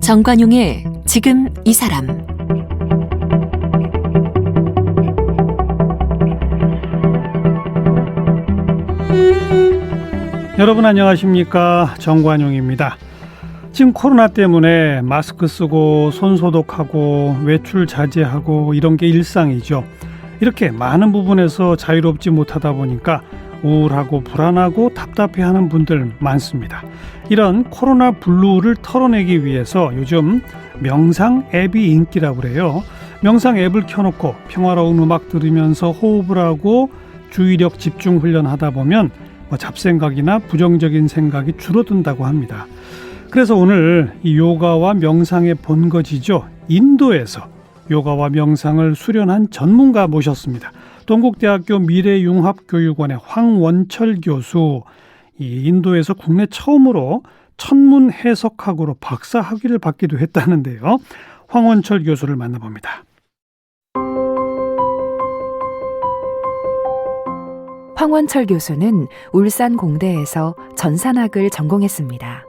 정관용의 지금 이 사람. 여러분 안녕하십니까? 정관용입니다. 지금 코로나 때문에 마스크 쓰고 손 소독하고 외출 자제하고 이런 게 일상이죠. 이렇게 많은 부분에서 자유롭지 못하다 보니까 우울하고 불안하고 답답해하는 분들 많습니다. 이런 코로나 블루를 털어내기 위해서 요즘 명상 앱이 인기라고 그래요. 명상 앱을 켜놓고 평화로운 음악 들으면서 호흡을 하고 주의력 집중 훈련하다 보면 잡생각이나 부정적인 생각이 줄어든다고 합니다. 그래서 오늘 이 요가와 명상의 본거지죠. 인도에서 요가와 명상을 수련한 전문가 모셨습니다. 동국대학교 미래융합교육원의 황원철 교수, 이 인도에서 국내 처음으로 천문 해석학으로 박사 학위를 받기도 했다는데요. 황원철 교수를 만나봅니다. 황원철 교수는 울산 공대에서 전산학을 전공했습니다.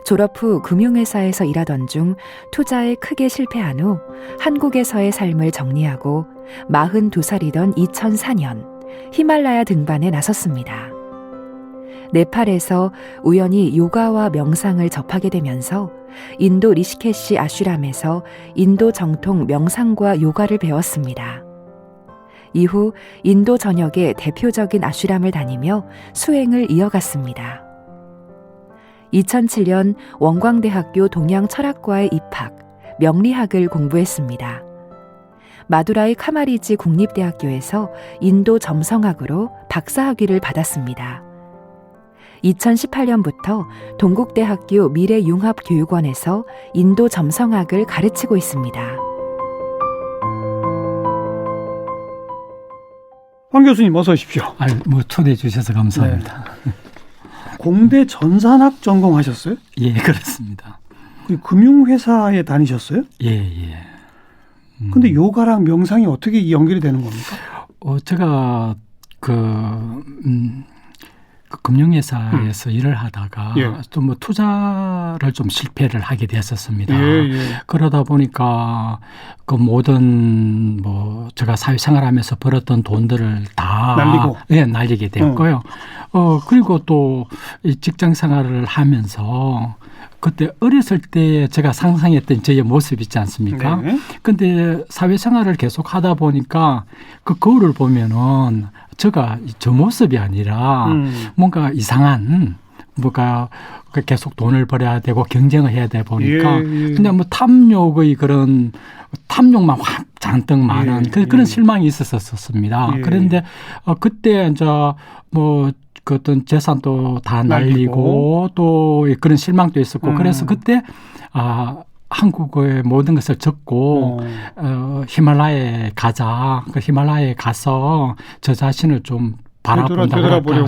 졸업 후 금융회사에서 일하던 중 투자에 크게 실패한 후 한국에서의 삶을 정리하고 42살이던 2004년 히말라야 등반에 나섰습니다. 네팔에서 우연히 요가와 명상을 접하게 되면서 인도 리시케시 아슈람에서 인도 정통 명상과 요가를 배웠습니다. 이후 인도 전역의 대표적인 아슈람을 다니며 수행을 이어갔습니다. 2007년 원광대학교 동양철학과에 입학, 명리학을 공부했습니다. 마두라이 카마리지 국립대학교에서 인도 점성학으로 박사학위를 받았습니다. 2018년부터 동국대학교 미래융합교육원에서 인도 점성학을 가르치고 있습니다. 황 교수님 어서 오십시오. 초대해 주셔서 감사합니다. 네. 공대 전산학 전공하셨어요? 예, 그렇습니다. 금융회사에 다니셨어요? 예. 근데 요가랑 명상이 어떻게 연결이 되는 겁니까? 제가 금융회사에서 일을 하다가 좀 투자를 좀 실패를 하게 됐었습니다. 그러다 보니까 그 모든 제가 사회생활하면서 벌었던 돈들을 다 날리게 됐고요. 그리고 또 직장 생활을 하면서 그때 어렸을 때 제가 상상했던 저의 모습 있지 않습니까? 근데 사회생활을 계속 하다 보니까 그 거울을 보면은 저 모습이 아니라 뭔가 이상한 계속 돈을 벌어야 되고 경쟁을 해야 되다 보니까 근데 탐욕의 그런 탐욕만 확 잔뜩 많은 그런 실망이 있었습니다. 그런데 그때 이제 그 어떤 재산도 다 날리고 또 그런 실망도 있었고 그래서 그때 한국의 모든 것을 접고 히말라야에 가자. 히말라야에 가서 저 자신을 좀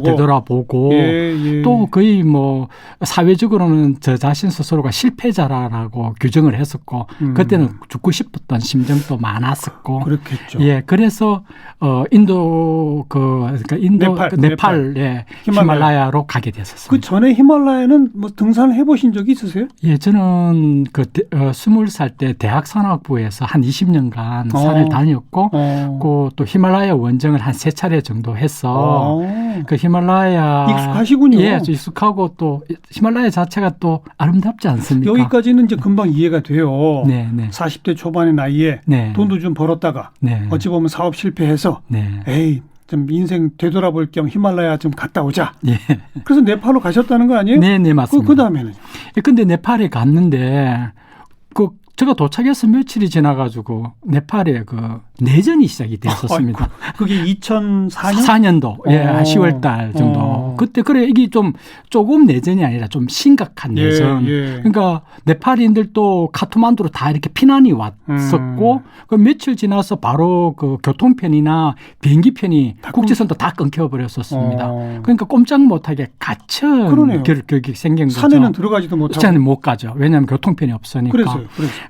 되돌아보고 또 거의 사회적으로는 저 자신 스스로가 실패자라고 규정을 했었고 그때는 죽고 싶었던 심정도 많았었고 그렇겠죠. 그래서 인도 네팔 히말라야로 가게 됐었습니다. 그 전에 히말라야는 등산을 해보신 적이 있으세요? 예, 저는 20살 때 대학산악부에서 한 20년간 산을 다녔고 또 히말라야 원정을 한 3차례 정도 해서 그 히말라야 익숙하시군요. 예, 익숙하고 또 히말라야 자체가 또 아름답지 않습니까? 여기까지는 이제 금방 이해가 돼요. 네. 40대 초반의 나이에 돈도 좀 벌었다가 어찌 보면 사업 실패해서 에이 좀 인생 되돌아볼 겸 히말라야 좀 갔다 오자. 그래서 네팔로 가셨다는 거 아니에요? 네, 맞습니다. 그 다음에는? 근데 네팔에 갔는데 제가 도착해서 며칠이 지나가지고 네팔에 내전이 시작이 됐었습니다. 그게 2004년? 4년도, 예, 10월 달 정도. 그때, 그래, 이게 조금 내전이 아니라 좀 심각한 내전. 그러니까, 네팔인들도 카트만두로 다 이렇게 피난이 왔었고, 그 며칠 지나서 바로 그 교통편이나 비행기편이 국제선도 다 끊겨버렸었습니다. 그러니까 꼼짝 못하게 갇힌 격이 생긴 거죠. 산에는 들어가지도 못하고. 산에 못 가죠. 왜냐하면 교통편이 없으니까. 그래서요.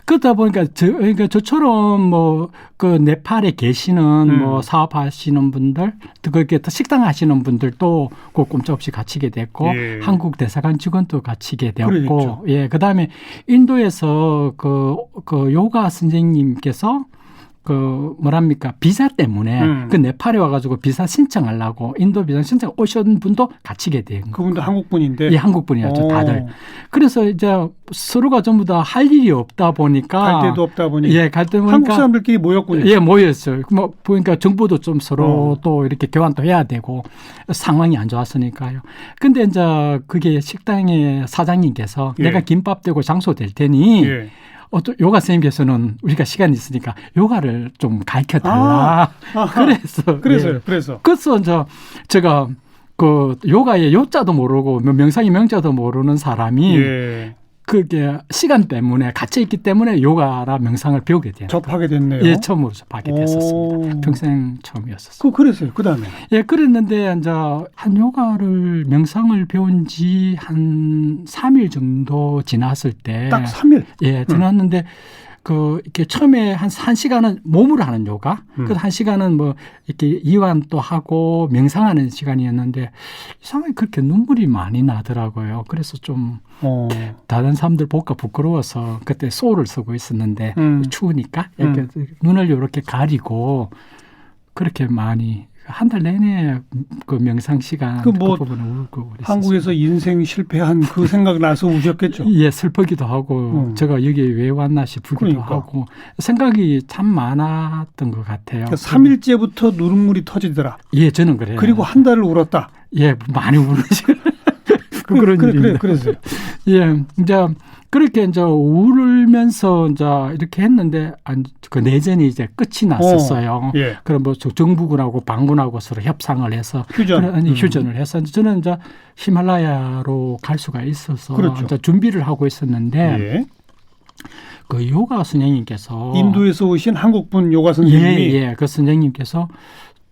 그러다 보니까 그러니까 저처럼 뭐 그 네팔에 계시는 뭐 사업하시는 분들, 그렇게 식당 하시는 분들도 그 꼼짝없이 갇히게 됐고, 한국 대사관 직원도 갇히게 되었고, 그러겠죠. 예, 그다음에 인도에서 그 요가 선생님께서 그 뭐랍니까 비자 때문에 그 네팔에 와가지고 비자 신청하려고 인도 비자 신청 오신 분도 갇히게 된 거예요. 그분도 한국 분인데. 예, 한국 분이었죠, 다들. 그래서 이제 서로가 전부 다 할 일이 없다 보니까 갈 데도 없다 보니. 예, 갈 때 보니까 한국 사람들끼리 모였군요. 예, 모였어요. 뭐 보니까 정부도 좀 서로 또 이렇게 교환도 해야 되고 상황이 안 좋았으니까요. 근데 이제 그게 식당의 사장님께서 내가 김밥 되고 장소 될 테니. 또 요가 선생님께서는 우리가 시간이 있으니까 요가를 좀 가르쳐 달라. 그래서 이제 제가 그 요가의 요자도 모르고 명상의 명자도 모르는 사람이 그게 시간 때문에 갇혀 있기 때문에 요가나 명상을 배우게 돼요. 접하게 됐네요. 예, 처음으로 접하게 됐었습니다. 평생 처음이었었어요. 그랬어요. 그다음에. 예, 그랬는데 이제 한 요가를 명상을 배운 지 한 3일 정도 지났을 때 딱 3일. 예, 지났는데 그 이렇게 처음에 한 1시간은 몸으로 하는 요가, 그 1시간은 뭐 이렇게 이완도 하고 명상하는 시간이었는데 이상하게 그렇게 눈물이 많이 나더라고요. 그래서 좀 다른 사람들 볼까 부끄러워서 그때 소울을 쓰고 있었는데 추우니까 이렇게 눈을 이렇게 가리고 그렇게 많이 한 달 내내 그 명상 시간 그 부분을 울고 그랬었어요. 한국에서 인생 실패한 그 생각 나서 우셨겠죠. 예, 슬프기도 하고 제가 여기 왜 왔나 싶기도 하고 생각이 참 많았던 것 같아요. 그러니까 3일째부터 눈물이 터지더라. 예, 저는 그래요. 그리고 한 달을 울었다. 예, 많이 울으시. 그런 일입니다. 그랬어요. 예, 이제 그렇게 이제 울면서 이제 이렇게 했는데 그 내전이 이제 끝이 났었어요. 그럼 뭐 정부군하고 반군하고 서로 협상을 해서 휴전을 해서 저는 이제 히말라야로 갈 수가 있어서 이제 준비를 하고 있었는데 그 요가 선생님께서 인도에서 오신 한국분 요가 선생님이 그 선생님께서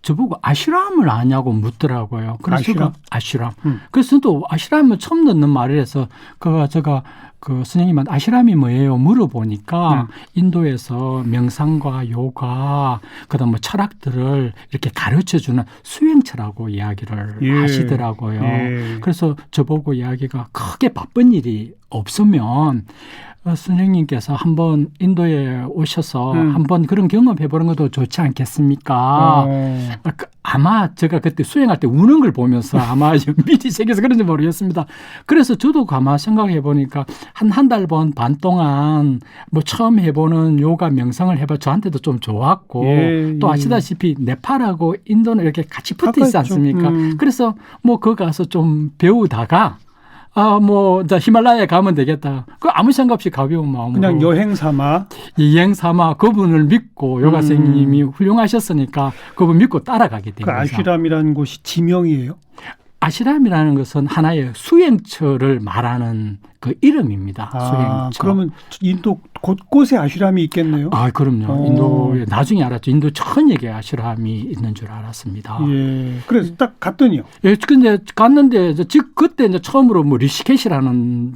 저보고 아슈람을 아냐고 묻더라고요. 그래서 아슈람. 그래서 또 아슈람을 처음 듣는 말이라서 제가 그 선생님한테 아슈람이 뭐예요? 물어보니까 인도에서 명상과 요가 그다음 뭐 철학들을 이렇게 가르쳐주는 수행처라고 이야기를 하시더라고요. 그래서 저보고 이야기가 크게 바쁜 일이 없으면 선생님께서 한번 인도에 오셔서 한번 그런 경험해보는 것도 좋지 않겠습니까? 아마 제가 그때 수행할 때 우는 걸 보면서 아마 미리 새겨서 그런지 모르겠습니다. 그래서 저도 가만 생각해보니까 한 달 반 동안 뭐 처음 해보는 요가 명상을 해봐 저한테도 좀 좋았고 또 아시다시피 네팔하고 인도는 이렇게 같이 붙어 있지 않습니까? 그래서 뭐 거기 가서 좀 배우다가 뭐, 히말라야에 가면 되겠다. 아무 생각 없이 가벼운 마음으로. 그냥 여행 삼아 그분을 믿고 요가 선생님이 훌륭하셨으니까 그분 믿고 따라가게 된 거죠. 아슈람이라는 곳이 지명이에요? 아슈람이라는 것은 하나의 수행처를 말하는 그 이름입니다. 수행처. 그러면 인도 곳곳에 아슈람이 있겠네요? 그럼요. 인도에 나중에 알았죠. 인도 전 얘기에 아슈람이 있는 줄 알았습니다. 그래서 딱 갔더니요. 근데 갔는데 그때 이제 처음으로 뭐 리시케시라는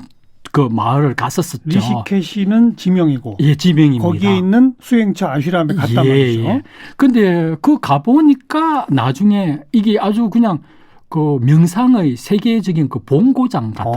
그 마을을 갔었었죠. 리시케시는 지명이고. 지명입니다. 거기에 있는 수행처 아슈람에 갔단 말이죠. 근데 그 가보니까 나중에 이게 아주 그냥 그 명상의 세계적인 그 본고장 같은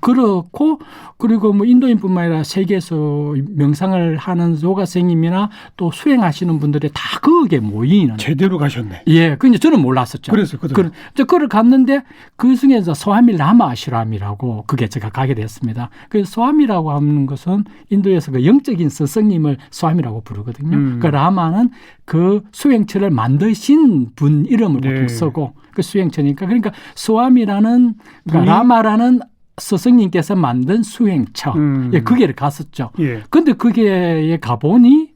그렇고 그리고 뭐 인도인뿐만 아니라 세계에서 명상을 하는 요가 선생님이나 또 수행하시는 분들이 다 거기에 모이는 제대로 가셨네. 근데 저는 몰랐었죠. 그래서 그걸 갔는데 그 중에서 스와미 라마 아슈람이라고 그게 제가 가게 됐습니다. 그 스와미라고 하는 것은 인도에서 그 영적인 스승님을 스와미라고 부르거든요. 그 라마는 그 수행처를 만드신 분 이름을 보통 쓰고 그 수행처니까 그러니까 스와미라는 라마라는 스승님께서 만든 수행처 거기를 갔었죠. 근데 거기에 가보니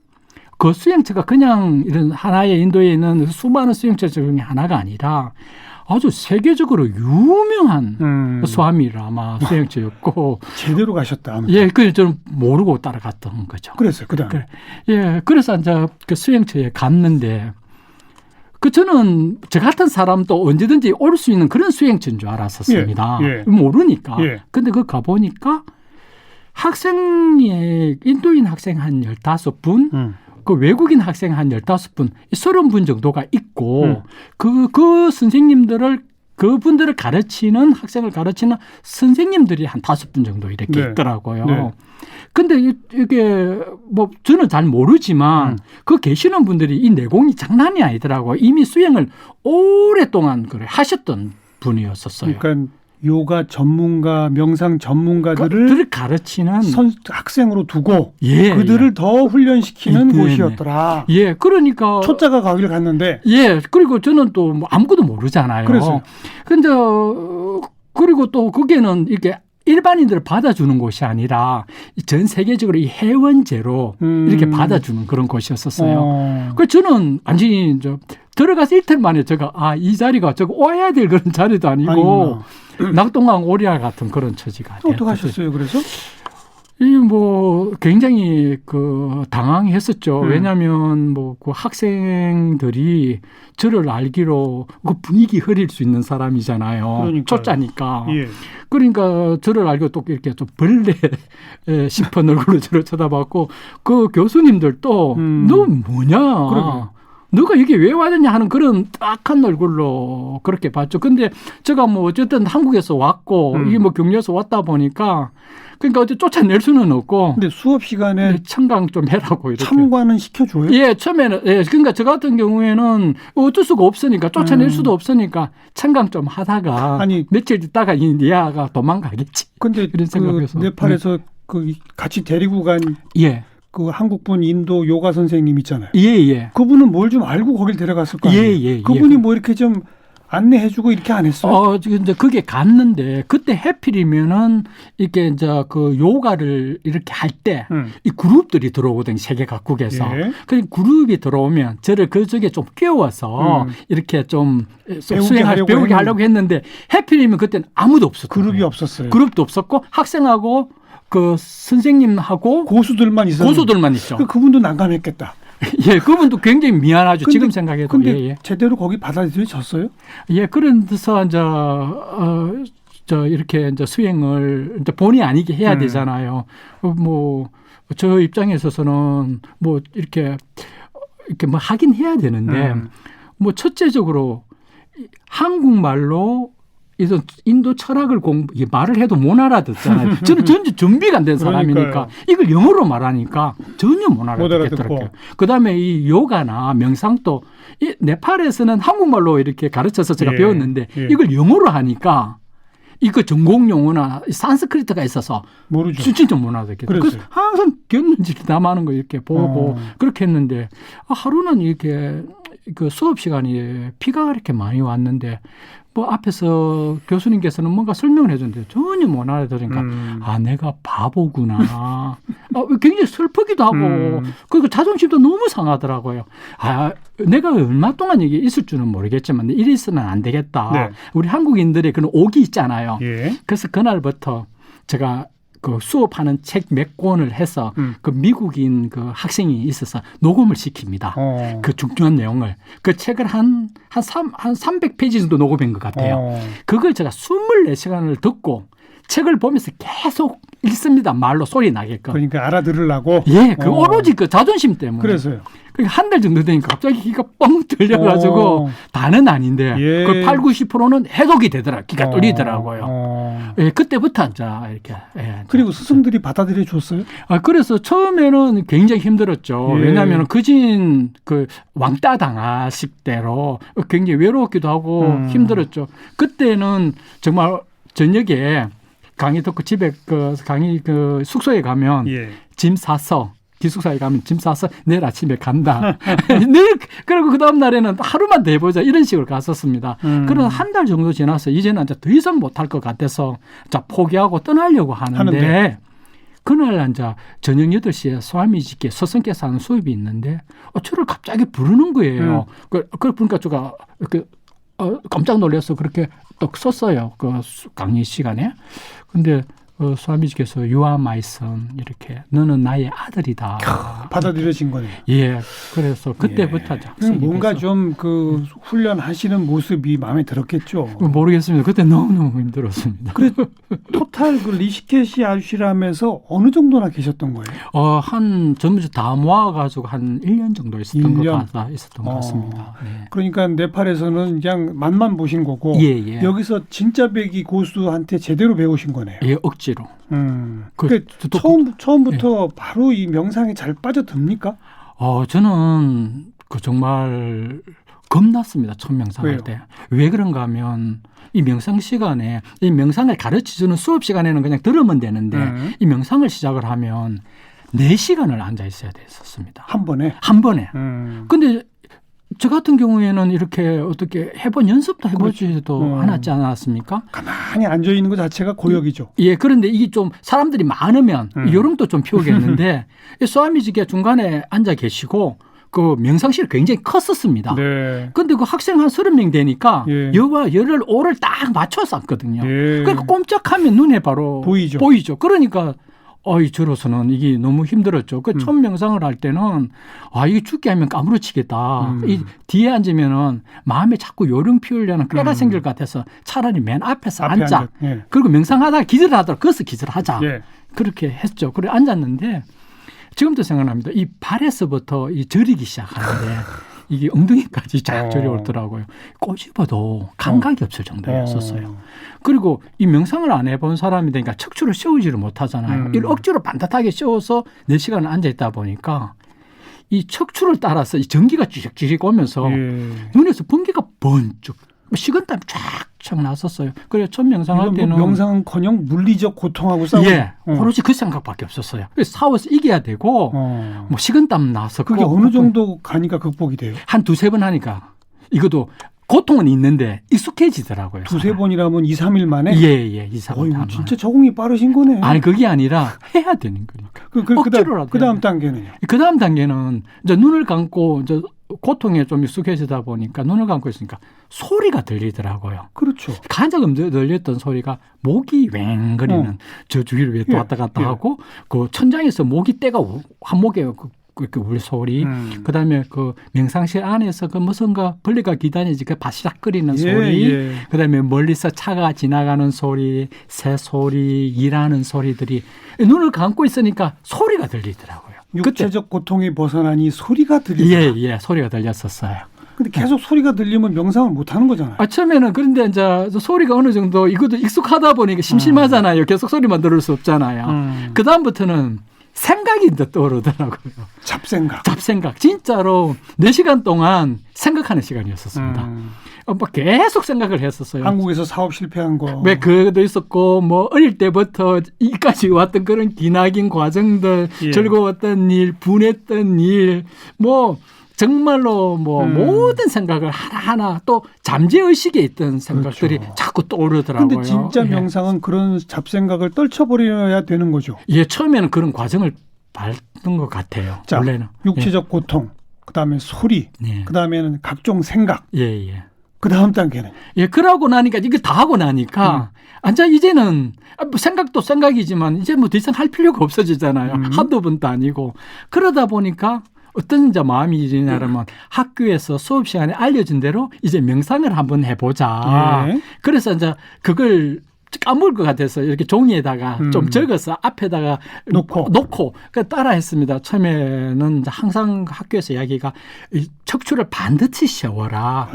그 수행처가 그냥 이런 하나의 인도에 있는 수많은 수행처 중에 하나가 아니라 아주 세계적으로 유명한 스와미 라마 수행처였고 제대로 가셨다. 아무튼. 예, 그 저는 모르고 따라갔던 거죠. 그랬어요. 그다음. 예, 그래서 이제 그 수행처에 갔는데 그 저는 저 같은 사람도 언제든지 올 수 있는 그런 수행처인 줄 알았었습니다. 예. 모르니까. 예. 근데 그 가보니까 학생이 인도인 학생 한 15분, 그 외국인 학생 한 15분, 30분 정도가 있고 그 선생님들을 그분들을 가르치는 학생을 가르치는 선생님들이 한 5분 정도 이렇게 네. 있더라고요. 네. 근데 이게 뭐 저는 잘 모르지만 그 계시는 분들이 이 내공이 장난이 아니더라고요. 이미 수행을 오랫동안 하셨던 분이었었어요. 그러니까 요가 전문가, 명상 전문가들을 가르치는 학생으로 두고 예, 그들을 예. 더 훈련시키는 네, 곳이었더라. 예, 그러니까 초짜가 거기를 갔는데. 예, 그리고 저는 또 뭐 아무것도 모르잖아요. 그래서 근데 그리고 또 거기는 이렇게 일반인들을 받아주는 곳이 아니라 전 세계적으로 이 회원제로 이렇게 받아주는 그런 곳이었었어요. 그래서 저는 완전히 들어가서 이틀 만에 제가 이 자리가 저거 와야 될 그런 자리도 아니고 낙동강 오리알 같은 그런 처지가 됐어요. 어떻게 하셨어요? 그래서? 이 뭐 굉장히 당황했었죠. 왜냐하면 뭐 그 학생들이 저를 알기로 그 분위기 흐릴 수 있는 사람이잖아요. 그러니까요. 초짜니까. 예. 그러니까 저를 알고 또 이렇게 좀 벌레 싶은 얼굴로 저를 쳐다봤고 그 교수님들도 너 뭐냐? 그러게요. 너가 이게 왜 왔느냐 하는 그런 딱한 얼굴로 그렇게 봤죠. 근데 제가 뭐 어쨌든 한국에서 왔고 이게 뭐 격려해서 왔다 보니까 그러니까 어째 쫓아낼 수는 없고. 근데 수업 시간에 청강 좀 해라고 이렇게. 참관은 시켜줘요? 예, 처음에는 그러니까 저 같은 경우에는 어쩔 수가 없으니까 쫓아낼 수도 없으니까 청강 좀 하다가 며칠 있다가 이 니아가 도망가겠지. 근데 이런 생각에서. 네팔에서 같이 데리고 간 그 한국분 인도 요가 선생님 있잖아요. 예. 그분은 뭘 좀 알고 거길 데려갔을 거 아니에요. 예. 그분이 뭐 이렇게 좀 안내해주고 이렇게 안 했어요? 이제 그게 갔는데 그때 해필이면은 이렇게 이제 그 요가를 이렇게 할 때 이 그룹들이 들어오거든요. 세계 각국에서. 예. 그 그룹이 들어오면 저를 그쪽에 좀 끼워서 이렇게 좀 배우게 하려고 했는데 해필이면 그때는 아무도 없었어요. 그룹이 없었어요. 그룹도 없었고 학생하고 그 선생님하고 고수들만 있었어요. 고수들만 있죠. 그분도 난감했겠다. 예, 그분도 굉장히 미안하죠. 지금 생각해도. 근데 제대로 거기 받아들여졌어요? 예, 그래서 이제 이렇게 이제 수행을 이제 본의 아니게 해야 되잖아요. 뭐 저 입장에 있어서는 뭐 이렇게 뭐 하긴 해야 되는데 뭐 첫째적으로 한국말로 인도 철학을 말을 해도 못 알아듣잖아요. 저는 전혀 준비가 안 된 사람이니까 이걸 영어로 말하니까 전혀 못 알아듣겠더라고요. 그다음에 이 요가나 명상도 네팔에서는 한국말로 이렇게 가르쳐서 제가 배웠는데 이걸 영어로 하니까 이거 전공 용어나 산스크리트가 있어서 모르죠. 진짜 못 알아듣겠어요. 그래서 항상 겼는지를 남아는 거 이렇게 보고 그렇게 했는데 하루는 이렇게 그 수업 시간이 비가 이렇게 많이 왔는데 뭐 앞에서 교수님께서는 뭔가 설명을 해줬는데 전혀 못 알아들으니까 내가 바보구나. 굉장히 슬프기도 하고 그리고 자존심도 너무 상하더라고요. 내가 얼마 동안 여기 있을 줄은 모르겠지만 이래서는 안 되겠다. 네. 우리 한국인들의 그런 옥이 있잖아요. 예. 그래서 그날부터 제가 그 수업하는 책 몇 권을 해서 그 미국인 그 학생이 있어서 녹음을 시킵니다. 그 중요한 내용을. 그 책을 한 300페이지 정도 녹음한 것 같아요. 그걸 제가 24시간을 듣고 책을 보면서 계속 읽습니다. 말로 소리 나게끔. 그러니까 알아들으려고? 예, 그 오로지 그 자존심 때문에. 그래서요. 한 달 정도 되니까 갑자기 귀가 뻥 뚫려가지고 다는 아닌데 그 8, 90%는 해독이 되더라. 귀가 뚫리더라고요. 예, 그때부터 이제 이렇게. 그리고 스승들이 받아들여 줬어요? 그래서 처음에는 굉장히 힘들었죠. 왜냐하면 그진 그 왕따 당하실 때로 굉장히 외로웠기도 하고 힘들었죠. 그때는 정말 저녁에 강의 듣고 집에 강의 숙소에 가면 짐 싸서 기숙사에 가면 짐 싸서 내일 아침에 간다. 내일 그리고 그 다음 날에는 하루만 더 해보자 이런 식으로 갔었습니다. 그래서 한 달 정도 지나서 이제는 이제 더 이상 못할 것 같아서 자 포기하고 떠나려고 하는데 그날 이제 저녁 8시에 스와미지께 스승께서 하는 수업이 있는데 저를 갑자기 부르는 거예요. 그러니까 제가 이렇게 깜짝 놀라서 그렇게 또 썼어요. 그 강의 시간에. 근데 스와미지께서 You are my son 이렇게 너는 나의 아들이다. 받아들여진 거네요. 예. 그래서 그때부터 뭔가 좀 그 훈련하시는 모습이 마음에 들었겠죠. 모르겠습니다. 그때 너무너무 힘들었습니다. 그래 토탈 그 리시케시 아슈람에서 어느 정도나 계셨던 거예요? 한 전부 다 모아가지고 한 1년 정도 있었던 것 같습니다. 네. 그러니까 네팔에서는 그냥 맛만 보신 거고 예. 여기서 진짜 배기 고수한테 제대로 배우신 거네요. 예, 억지로. 처음부터 바로 이 명상에 잘 빠져듭니까? 저는 정말 겁났습니다. 처음 명상할 왜요? 때. 왜 그런가 하면 이 명상 시간에 이 명상을 가르쳐주는 수업 시간에는 그냥 들으면 되는데 이 명상을 시작을 하면 4시간을 앉아 있어야 됐었습니다. 한 번에? 한 번에. 근데 저 같은 경우에는 이렇게 어떻게 연습도 해보지도 않았지 않았습니까? 가만히 앉아 있는 것 자체가 고역이죠. 예, 그런데 이게 좀 사람들이 많으면 요령도 좀 피우겠는데 스와미지가 중간에 앉아 계시고 그 명상실이 굉장히 컸었습니다. 네. 근데 그 학생 한 30명 되니까 예. 여와 열을 오를 딱 맞춰서 앉거든요. 예. 그러니까 꼼짝하면 눈에 바로 보이죠. 그러니까 저로서는 이게 너무 힘들었죠. 그 처음 명상을 할 때는 이게 죽게 하면 까무러치겠다. 이 뒤에 앉으면은 마음에 자꾸 요령 피우려는 꾀가 생길 것 같아서 차라리 맨 앞에서 앉자. 예. 그리고 명상하다가 기절을 하더라도 거기서 기절하자. 예. 그렇게 했죠. 그래 앉았는데 지금도 생각납니다. 이 발에서부터 이 저리기 시작하는데 이게 엉덩이까지 쫙 저리 오더라고요. 꼬집어도 감각이 없을 정도였었어요. 그리고 이 명상을 안 해본 사람이 되니까 척추를 세우지를 못하잖아요. 이걸 억지로 반듯하게 세워서 4시간을 앉아있다 보니까 이 척추를 따라서 이 전기가 쥐릭쥐릭 오면서 눈에서 번개가 번쩍 식은땀이 쫙쫙 났었어요. 그래서 처음 명상할 때는 명상은커녕 물리적 고통하고 싸우고 오로지 그 생각밖에 없었어요. 그래서 싸워서 이겨야 되고 뭐 식은땀 나서 그게 어느 정도 가니까 극복이 돼요? 한 2-3번 하니까 이것도 고통은 있는데 익숙해지더라고요. 2-3번이라면 2-3일 만에? 예, 2-3일 만에. 진짜 적응이 빠르신 거네. 아니 그게 아니라 해야 되는 거니까. 억지로라도. 그 다음 단계는요? 그 다음 단계는 이제 눈을 감고 이제 고통에 좀 익숙해지다 보니까 눈을 감고 있으니까 소리가 들리더라고요. 그렇죠. 가장 들렸던 소리가 모기 웽거리는 저 주위를 왜 또 왔다 갔다 하고 그 천장에서 모기 떼가 한목에 그 울 소리, 그다음에 그 명상실 안에서 그 무슨가 벌레가 기다리지 그 바시락거리는 소리, 그다음에 멀리서 차가 지나가는 소리, 새 소리, 일하는 소리들이 눈을 감고 있으니까 소리가 들리더라고요. 육체적 고통이 벗어나니 소리가 들리더라. 예, 소리가 들렸었어요. 근데 계속 소리가 들리면 명상을 못 하는 거잖아요. 처음에는 그런데 이제 소리가 어느 정도 이것도 익숙하다 보니까 심심하잖아요. 계속 소리만 들을 수 없잖아요. 그 다음부터는 생각이 떠오르더라고요. 잡생각. 진짜로 4시간 동안 생각하는 시간이었었습니다. 계속 생각을 했었어요. 한국에서 사업 실패한 거. 왜 그것도 있었고 뭐 어릴 때부터 이까지 왔던 그런 기나긴 과정들, 즐거웠던 일, 분했던 일, 뭐 정말로 뭐 모든 생각을 하나하나 또 잠재의식에 있던 생각들이 자꾸 떠오르더라고요. 그런데 진짜 명상은 그런 잡생각을 떨쳐버려야 되는 거죠. 예, 처음에는 그런 과정을 밟는 것 같아요. 자, 원래는. 육체적 고통, 그다음에 소리, 그다음에는 각종 생각. 그 다음 단계는? 그러고 나니까 이거 다 하고 나니까 이제는 생각도 생각이지만 이제 뭐 더 이상 할 필요가 없어지잖아요. 한두 번도 아니고. 그러다 보니까 어떤 이제 마음이 일어나면 학교에서 수업 시간에 알려준 대로 이제 명상을 한번 해보자. 그래서 이제 그걸 까먹을 것 같아서 이렇게 종이에다가 좀 적어서 앞에다가 놓고 따라 했습니다. 처음에는 항상 학교에서 이야기가 척추를 반드시 세워라.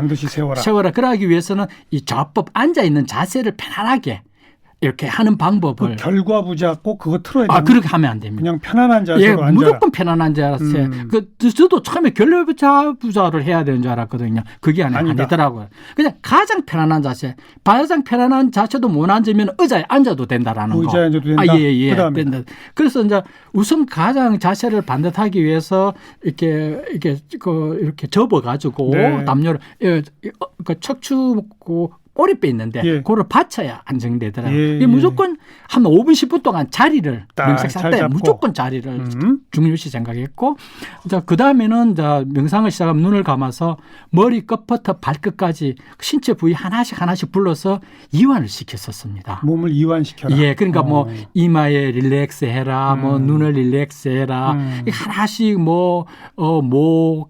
그러기 위해서는 이 좌법 앉아있는 자세를 편안하게 이렇게 하는 방법을. 그 결과부 잡고 그거 틀어야 돼요. 그렇게 하면 안 됩니다. 그냥 편안한 자세로 앉아라. 무조건 편안한 자세. 저도 처음에 결과부자를 해야 되는 줄 알았거든요. 그게 아니더라고요. 그냥 가장 편안한 자세. 가장 편안한 자세도 못 앉으면 의자에 앉아도 된다라는 거. 의자에 앉아도 된다? 그다음에 된다. 그래서 이제 우선 가장 자세를 반듯하기 위해서 이렇게 접어가지고 담요를 척추 오랫배 있는데 예. 그걸 받쳐야 안정되더라고요. 예, 이게 무조건 한 5분 10분 동안 자리를 명상 잘 할 때 잡고. 무조건 자리를 중요시 생각했고 그 다음에는 명상을 시작하면 눈을 감아서 머리 끝부터 발끝까지 신체 부위 하나씩 불러서 이완을 시켰었습니다. 몸을 이완시켜라. 예, 그러니까 뭐 이마에 릴렉스 해라, 뭐 눈을 릴렉스 해라, 하나씩 목,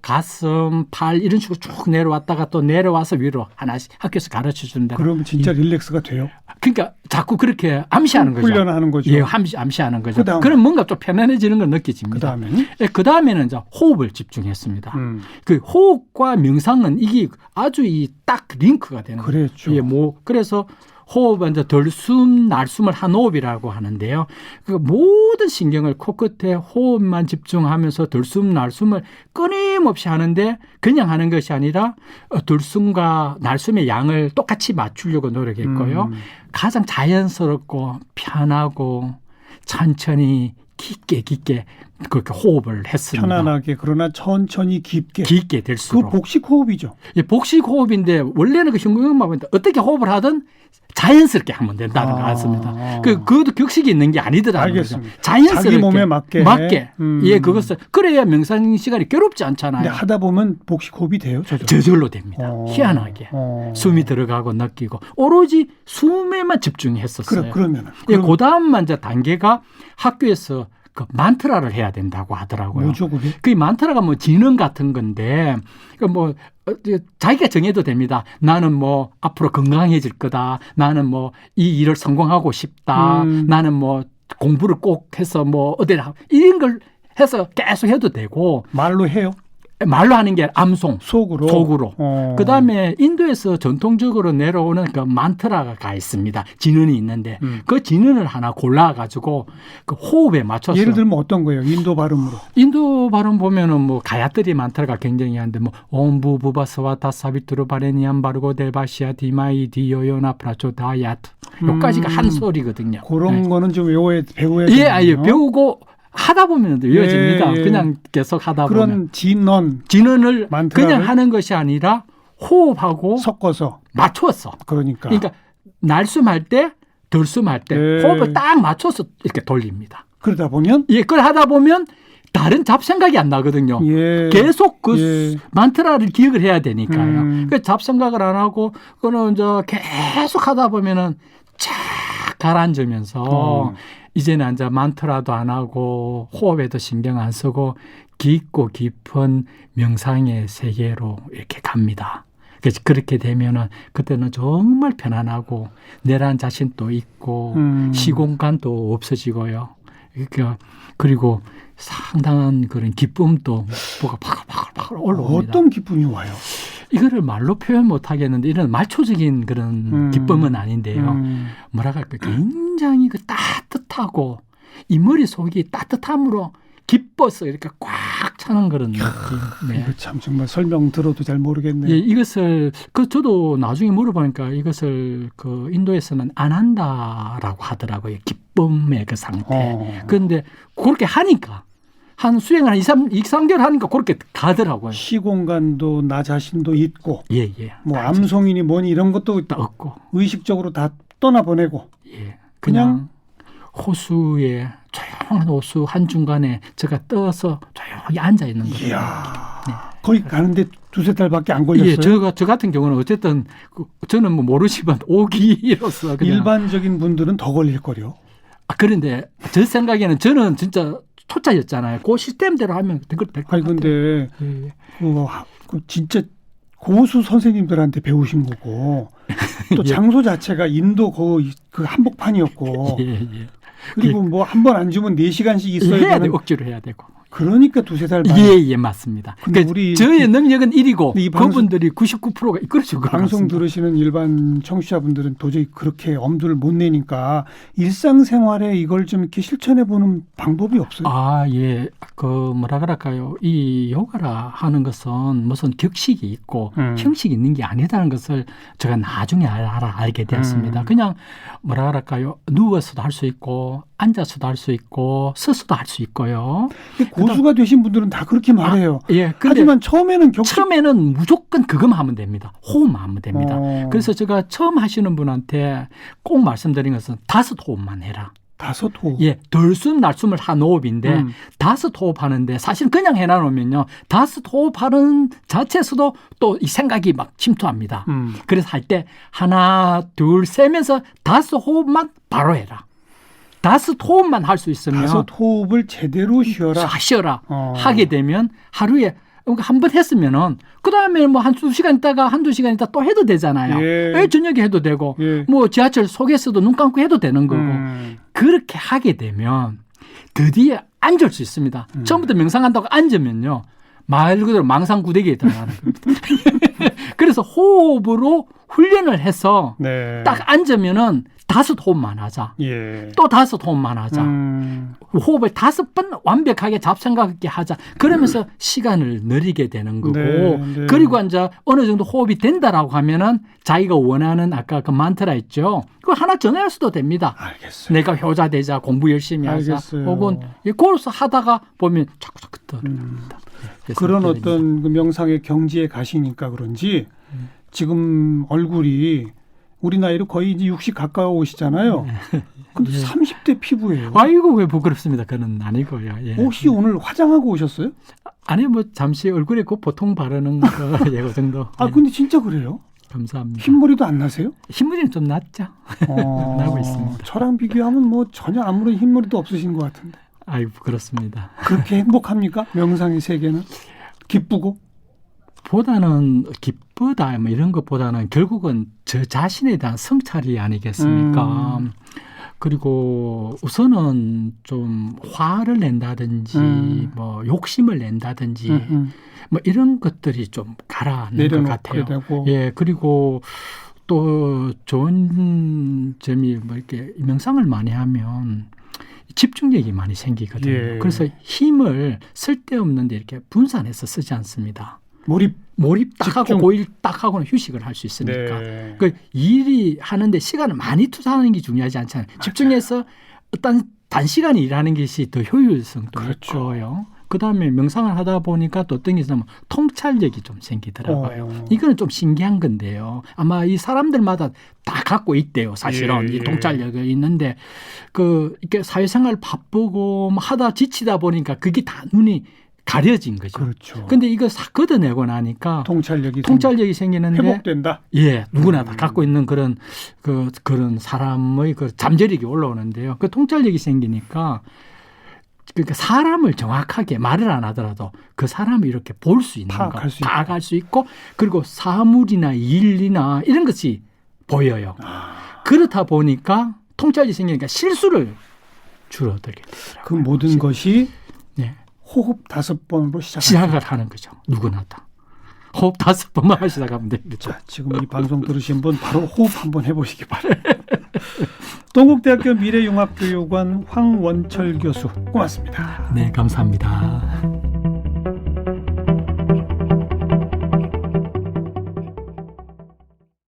가슴, 팔 이런 식으로 쭉 내려왔다가 또 내려와서 위로 하나씩 학교에서 가르쳐 준다. 그럼 진짜 릴렉스가 돼요? 그러니까 자꾸 그렇게 암시하는 거죠. 훈련하는 거죠. 예, 암시하는 거죠. 그다음. 그럼 뭔가 좀 편안해지는 건 느껴집니다. 그다음에는? 예, 그다음에는 이제 호흡을 집중했습니다. 그 호흡과 명상은 이게 아주 딱 링크가 되는 거예요. 그랬죠. 예, 그래서 호흡은 이제 덜숨, 날숨을 한 호흡이라고 하는데요. 그 모든 신경을 코끝에 호흡만 집중하면서 덜숨, 날숨을 끊임없이 하는데 그냥 하는 것이 아니라 덜숨과 날숨의 양을 똑같이 맞추려고 노력했고요. 가장 자연스럽고 편하고 천천히 깊게 그렇게 호흡을 했습니다. 편안하게 그러나 천천히 깊게 될수록. 그 복식 호흡이죠. 예, 복식 호흡인데 원래는 그 흉곽막인데 어떻게 호흡을 하든 자연스럽게 하면 된다는 것 같습니다. 그것도 격식이 있는 게 아니더라고요. 알겠습니다. 자연스럽게 자기 몸에 맞게. 예, 그것을 그래야 명상 시간이 괴롭지 않잖아요. 근데 하다 보면 복식 호흡이 돼요, 저절로 됩니다. 희한하게 숨이 들어가고 느끼고 오로지 숨에만 집중했었어요. 그러면 예, 그 다음만 이제 단계가 학교에서 그 만트라를 해야 된다고 하더라고요. 뭐죠, 그게? 그 만트라가 뭐 지능 같은 건데, 뭐 자기가 정해도 됩니다. 나는 뭐 앞으로 건강해질 거다. 나는 뭐 이 일을 성공하고 싶다. 나는 뭐 공부를 꼭 해서 뭐 어디 이런 걸 해서 계속 해도 되고. 말로 해요? 말로 하는 게 암송, 속으로. 그다음에 인도에서 전통적으로 내려오는 그 만트라가 있습니다. 진은이 있는데 그 진은을 하나 골라가지고 그 호흡에 맞춰서. 예를 들면 어떤 거예요? 인도 발음으로. 인도 발음 보면은 뭐 가야뜨리 만트라가 굉장히 한데 뭐 옴부부바스와타 사비투르 바레니안 바르고 데바시아 디마이 디요요나 프라초 다야트 여기까지가 한 소리거든요. 그런 네. 거는 좀 배워야 예, 아예 배우고. 하다 보면 이어집니다. 예. 그냥 계속 하다 그런 보면. 진언을 만트라를 그냥 하는 것이 아니라 호흡하고 섞어서 맞췄어. 그러니까 날숨할 때, 덜숨할 때 호흡을 딱 맞춰서 이렇게 돌립니다. 그러다 보면 예, 그걸 하다 보면 다른 잡생각이 안 나거든요. 예. 계속 그 만트라를 기억을 해야 되니까요. 그 잡생각을 안 하고 그거는 이제 계속 하다 보면은 쫙 가라앉으면서 이제는 이제 만트라도 안 하고 호흡에도 신경 안 쓰고 깊고 깊은 명상의 세계로 이렇게 갑니다. 그래서 그렇게 되면은 그때는 정말 편안하고 내란 자신도 있고 시공간도 없어지고요. 그리고 상당한 그런 기쁨도 뭐가 팍팍 올라옵니다. 어떤 기쁨이 와요? 이거를 말로 표현 못 하겠는데 이런 말초적인 그런 기쁨은 아닌데요. 뭐랄까 굉장히 그 따뜻하고 이 머릿속이 따뜻함으로 기뻐서 이렇게 꽉 차는 그런 느낌. 네. 이거 참 정말 설명 들어도 잘 모르겠네요. 예, 이것을 저도 나중에 물어보니까 이것을 그 인도에서는 안 한다라고 하더라고요. 기쁨의 그 상태. 그런데 그렇게 하니까 한 수행을 한 2, 3개월 하니까 그렇게 가더라고요. 시공간도 나 자신도 있고 예. 뭐 암송이니 뭐니 이런 것도 없고 의식적으로 다 떠나보내고 예. 그냥 호수에 조용한 호수 한중간에 제가 떠서 조용히 앉아 있는 거예요. 이야. 네. 거기 가는데 2-3달밖에 안 걸렸어요? 예, 저 같은 경우는 어쨌든 저는 뭐 모르지만 오기로서 그냥. 일반적인 분들은 더 걸릴 거요. 그런데 제 생각에는 저는 진짜 초짜였잖아요. 그 시스템대로 하면 그걸 될 것 같아요. 근데 예. 그 진짜 고수 선생님들한테 배우신 거고 또 장소 자체가 인도 그 한복판이었고 그리고 뭐 한 번 안 주면 4시간씩 있어야 해야 되는 억지로 해야 되고. 그러니까 2-3달 반. 예, 맞습니다. 근데 그러니까 저의 능력은 1이고 이 방송, 그분들이 99%가 이끌어주고 방송 들으시는 일반 청취자분들은 도저히 그렇게 엄두를 못 내니까 일상생활에 이걸 좀 이렇게 실천해보는 방법이 없어요. 예. 뭐라 그럴까요. 이 요가라 하는 것은 무슨 격식이 있고 형식이 있는 게 아니다는 것을 제가 나중에 알게 되었습니다. 그냥 뭐라 그럴까요. 누워서도 할 수 있고 앉아서도 할 수 있고 서서도 할 수 있고요. 고수가 되신 분들은 다 그렇게 말해요. 예, 하지만 처음에는 무조건 그것만 하면 됩니다. 호흡만 하면 됩니다. 그래서 제가 처음 하시는 분한테 꼭 말씀드린 것은 5호흡만 해라. 5호흡. 예, 덜숨 날숨을 한 호흡인데 5호흡 하는데 사실 그냥 해놔놓으면요 5호흡 하는 자체에서도 또 이 생각이 막 침투합니다. 그래서 할 때 하나 둘 세면서 5호흡만 바로 해라. 5호흡만 할 수 있으면 5호흡을 제대로 쉬어라. 하게 되면 하루에 한 번 했으면은 그 다음에 뭐 한두 시간 있다가 한두 시간 있다 또 해도 되잖아요. 예. 저녁에 해도 되고 예. 뭐 지하철 속에서도 눈 감고 해도 되는 거고 그렇게 하게 되면 드디어 앉을 수 있습니다. 처음부터 명상한다고 앉으면요 말 그대로 망상구대기에 들어가는 겁니다. 그래서 호흡으로 훈련을 해서 네. 딱 앉으면은 5호흡만 하자. 예. 또 5호흡만 하자. 호흡을 5번 완벽하게 잡생각하게 하자. 그러면서 시간을 느리게 되는 거고 네, 네. 그리고 이제 어느 정도 호흡이 된다라고 하면은 자기가 원하는 아까 그 만트라 있죠. 그거 하나 전할 수도 됩니다. 알겠어요. 내가 효자 되자, 공부 열심히 하자. 알겠어요. 혹은 그래서 하다가 보면 자꾸 떠오릅니다. 그런 어떤 그 명상의 경지에 가시니까 그런지 지금 얼굴이 우리 나이로 거의 이제 60 가까우시잖아요. 근데 30대 피부예요. 아이고 왜 부끄럽습니다. 그건 아니고요. 예. 혹시 오늘 화장하고 오셨어요? 아니 뭐 잠시 얼굴에 그 보통 바르는 거 그 정도. 아 근데 진짜 그래요? 감사합니다. 흰머리도 안 나세요? 흰머리는 좀 낫죠. 나고 있습니다. 저랑 비교하면 뭐 전혀 아무런 흰머리도 없으신 것 같은데. 아이고 그렇습니다. 그렇게 행복합니까? 명상의 세계는? 기쁘고? 보다는 기쁘다 뭐 이런 것보다는 결국은 저 자신에 대한 성찰이 아니겠습니까? 그리고 우선은 좀 화를 낸다든지 뭐 욕심을 낸다든지 뭐 이런 것들이 좀 가라앉는 것 같아요. 되고. 예, 그리고 또 좋은 점이 뭐 이렇게 명상을 많이 하면 집중력이 많이 생기거든요. 예. 그래서 힘을 쓸데없는데 이렇게 분산해서 쓰지 않습니다. 몰입 딱 하고 고일 딱 하고는 휴식을 할 수 있으니까. 네. 그 일이 하는데 시간을 많이 투자하는 게 중요하지 않잖아요. 맞아요. 집중해서 어떤 단시간에 일하는 것이 더 효율성도 그렇죠. 있고요. 그다음에 명상을 하다 보니까 또 어떤 게 있냐면 통찰력이 좀 생기더라고요. 이거는 좀 신기한 건데요. 아마 이 사람들마다 다 갖고 있대요. 사실은 이 통찰력이 있는데 이렇게 사회생활 바쁘고 하다 지치다 보니까 그게 다 눈이 가려진 거죠. 그렇죠. 근데 이거 싹 걷어내고 나니까 통찰력이 생기는데 회복된다. 예, 누구나 다 갖고 있는 그런 사람의 그 잠재력이 올라오는데요. 그 통찰력이 생기니까 그러니까 사람을 정확하게 말을 안 하더라도 그 사람을 이렇게 볼 수 있는 거, 파악할 수 있고 그리고 사물이나 일이나 이런 것이 보여요. 그렇다 보니까 통찰력이 생기니까 실수를 줄어들게 되더라고요. 그 모든 것이 네. 호흡 5번으로 시작을 하는 거죠. 누구나 다. 호흡 5번만 시작하면 됩니다. 자, 지금 이 방송 들으신 분 바로 호흡 한번 해보시기 바랍니다. 동국대학교 미래융합교육원 황원철 교수 고맙습니다. 네, 감사합니다.